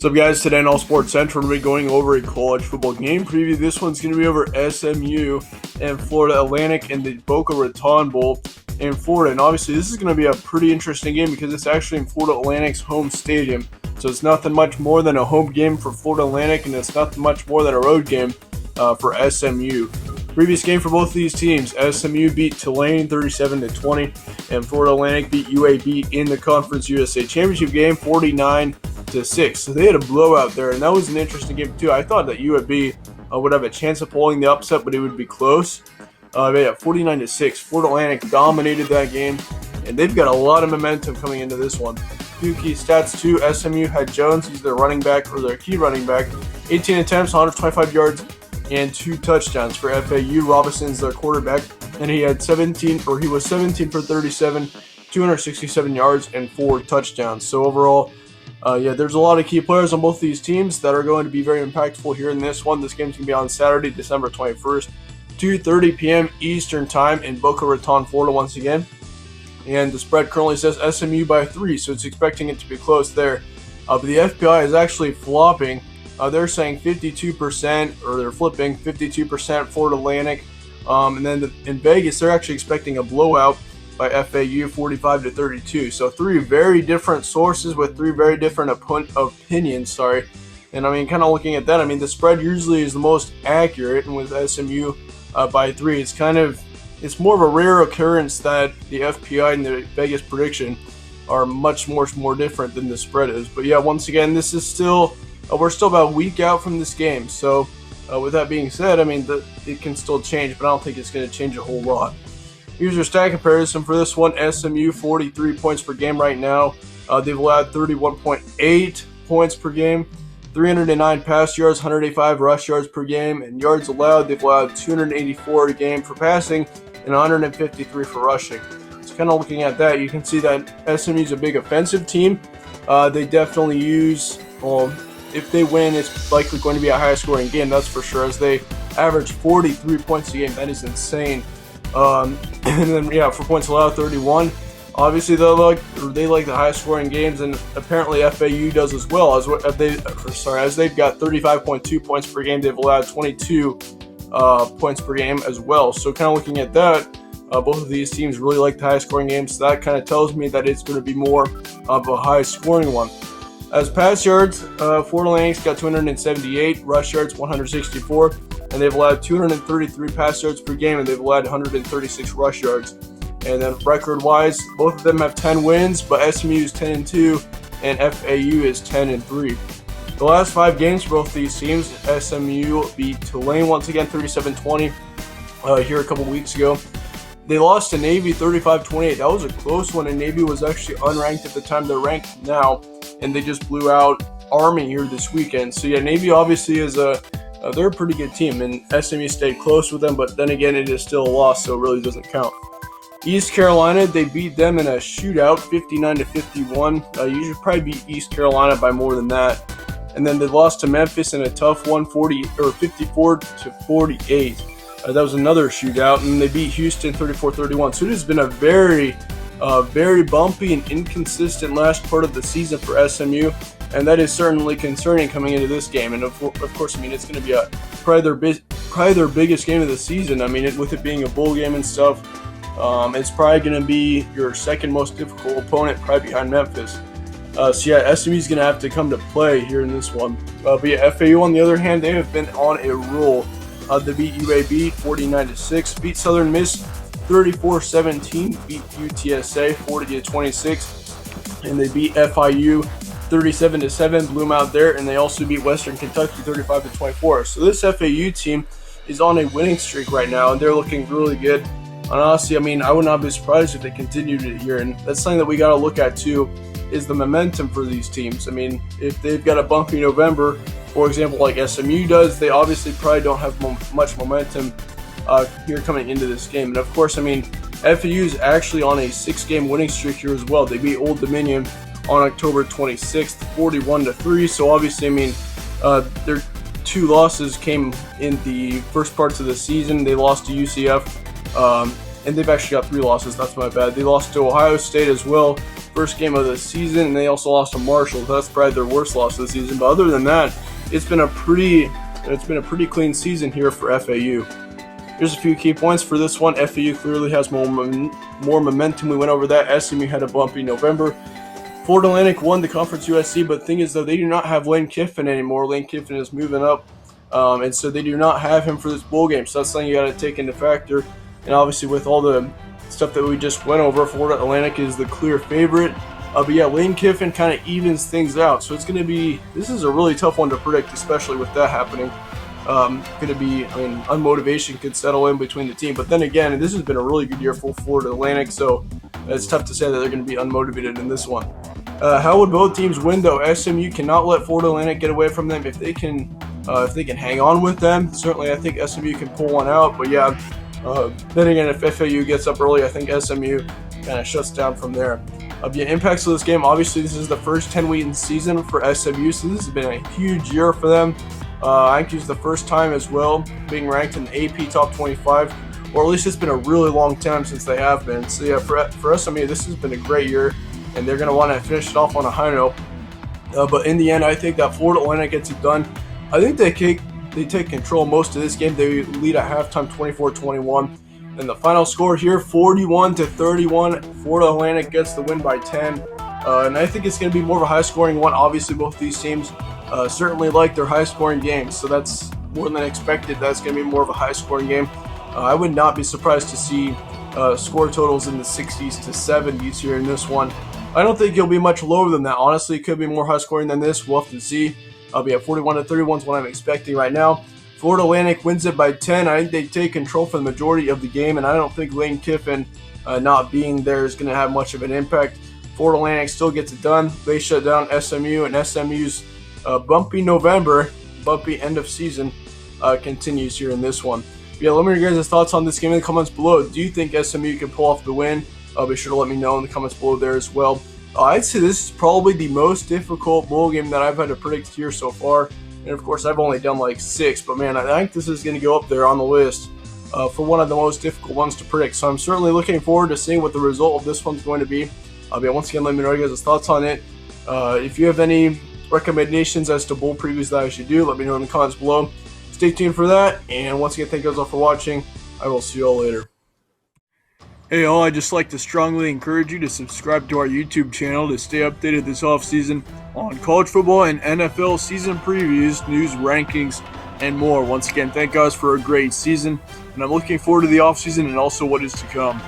What's up, guys? Today on All Sports Central, we're going over a college football game preview. This one's going to be over SMU and Florida Atlantic in the Boca Raton Bowl in Florida. And obviously, this is going to be a pretty interesting game because it's actually in Florida Atlantic's home stadium. So it's nothing much more than a home game for Florida Atlantic, and it's nothing much more than a road game for SMU. Previous game for both of these teams, SMU beat Tulane 37-20, and Florida Atlantic beat UAB in the Conference USA Championship game 49-6. So they had a blowout there, and that was an interesting game too. I thought that UAB would have a chance of pulling the upset, but it would be close. They had 49-6. Florida Atlantic dominated that game, and they've got a lot of momentum coming into this one. Few key stats too. SMU had Jones, he's their running back, or their key running back. 18 attempts, 125 yards, and 2 touchdowns. For FAU, Robinson's their quarterback, and he was 17 for 37, 267 yards, and 4 touchdowns. So overall, there's a lot of key players on both these teams that are going to be very impactful here in this one. This game's going to be on Saturday, December 21st, 2:30 p.m. Eastern Time in Boca Raton, Florida once again. And the spread currently says SMU by 3, so it's expecting it to be close there. But the FPI is actually flopping. They're saying 52%, or they're flipping 52% Florida Atlantic. And then in Vegas, they're actually expecting a blowout by FAU 45-32. So 3 very different sources with 3 very different opinions. And I mean, kind of looking at that, I mean, the spread usually is the most accurate, and with SMU by 3, it's more of a rare occurrence that the FPI and the Vegas prediction are much more different than the spread is. But yeah, once again, this is still we're still about a week out from this game. So with that being said, I mean, it can still change, but I don't think it's going to change a whole lot. Here's your stat comparison for this one. SMU 43 points per game right now. They've allowed 31.8 points per game, 309 pass yards, 185 rush yards per game, and yards allowed, they've allowed 284 a game for passing and 153 for rushing. So kind of looking at that, you can see that SMU is a big offensive team. They definitely use, if they win, it's likely going to be a high-scoring game, that's for sure, as they average 43 points a game. That is insane. And then, for points allowed, 31. Obviously, they like the high-scoring games, and apparently FAU does as well. As they've got 35.2 points per game, they've allowed 22 points per game as well. So, kind of looking at that, both of these teams really like the high-scoring games. So that kind of tells me that it's going to be more of a high-scoring one. As pass yards, Florida Atlantic's got 278, rush yards 164, and they've allowed 233 pass yards per game, and they've allowed 136 rush yards. And then record-wise, both of them have 10 wins, but SMU is 10-2, and FAU is 10-3. The last 5 games for both these teams, SMU beat Tulane once again 37-20 here a couple weeks ago. They lost to Navy 35-28. That was a close one, and Navy was actually unranked at the time. They're ranked now, and they just blew out Army here this weekend. So yeah, Navy obviously is they're a pretty good team, and SMU stayed close with them, but then again, it is still a loss, so it really doesn't count. East Carolina, they beat them in a shootout, 59-51. You should probably beat East Carolina by more than that. And then they lost to Memphis in a tough one, 54-48. That was another shootout, and they beat Houston 34-31. So it has been a very bumpy and inconsistent last part of the season for SMU, and that is certainly concerning coming into this game. And of course, I mean, it's going to be probably their biggest game of the season. I mean, with it being a bowl game and stuff, it's probably going to be your second most difficult opponent, probably behind Memphis. SMU is going to have to come to play here in this one. But yeah, FAU on the other hand, they have been on a roll. They beat UAB 49-6, beat Southern Miss 34-17, beat UTSA 40-26, and they beat FIU 37-7, blew them out there, and they also beat Western Kentucky 35-24. So this FAU team is on a winning streak right now, and they're looking really good. And honestly, I mean, I would not be surprised if they continued it here, and that's something that we got to look at too, is the momentum for these teams. I mean, if they've got a bumpy November, for example, like SMU does, they obviously probably don't have much momentum here coming into this game. And of course, I mean, FAU is actually on a 6-game winning streak here as well. They beat Old Dominion on October 26th, 41-3. So obviously, I mean, their 2 losses came in the first parts of the season. They lost to UCF, and they've actually got 3 losses. That's my bad. They lost to Ohio State as well, first game of the season, and they also lost to Marshall. That's probably their worst loss of the season. But other than that, it's been a pretty clean season here for FAU. Here's a few key points for this one. FAU clearly has more momentum. We went over that. SMU had a bumpy November. Florida Atlantic won the Conference USC, but the thing is, though, they do not have Lane Kiffin anymore. Lane Kiffin is moving up, and so they do not have him for this bowl game. So that's something you got to take into factor. And obviously, with all the stuff that we just went over, Florida Atlantic is the clear favorite. But yeah, Lane Kiffin kind of evens things out. So this is a really tough one to predict, especially with that happening. Unmotivation could settle in between the team. But then again, this has been a really good year for Florida Atlantic, so it's tough to say that they're going to be unmotivated in this one. How would both teams win, though? SMU cannot let Florida Atlantic get away from them. If they can hang on with them, certainly I think SMU can pull one out. But yeah, then again, if FAU gets up early, I think SMU kind of shuts down from there. The impacts of this game, obviously, this is the first 10-week season for SMU, so this has been a huge year for them. I think it's the first time as well being ranked in the AP Top 25, or at least it's been a really long time since they have been. So yeah, for SMU, this has been a great year, and they're going to want to finish it off on a high note. But in the end, I think that Florida Atlantic gets it done. I think they take control most of this game. They lead at halftime 24-21. And the final score here, 41-31. Florida Atlantic gets the win by 10. And I think it's going to be more of a high-scoring one. Obviously, both these teams certainly like their high-scoring games. So that's more than expected. That's going to be more of a high-scoring game. I would not be surprised to see score totals in the 60s to 70s here in this one. I don't think it'll be much lower than that. Honestly, it could be more high-scoring than this. We'll have to see. I'll be at 41-31 is what I'm expecting right now. Florida Atlantic wins it by 10. I think they take control for the majority of the game, and I don't think Lane Kiffin not being there is going to have much of an impact. Florida Atlantic still gets it done. They shut down SMU, and SMU's bumpy November, bumpy end of season continues here in this one. Yeah, let me know your guys' thoughts on this game in the comments below. Do you think SMU can pull off the win? Be sure to let me know in the comments below there as well. I'd say this is probably the most difficult bowl game that I've had to predict here so far. And of course, I've only done like 6, but man, I think this is going to go up there on the list for one of the most difficult ones to predict. So I'm certainly looking forward to seeing what the result of this one's going to be. Once again, let me know your guys' thoughts on it. If you have any recommendations as to bowl previews that I should do, let me know in the comments below. Stay tuned for that. And once again, thank you guys all for watching. I will see you all later. Hey all, I'd just like to strongly encourage you to subscribe to our YouTube channel to stay updated this offseason on college football and NFL season previews, news, rankings, and more. Once again, thank guys for a great season, and I'm looking forward to the offseason and also what is to come.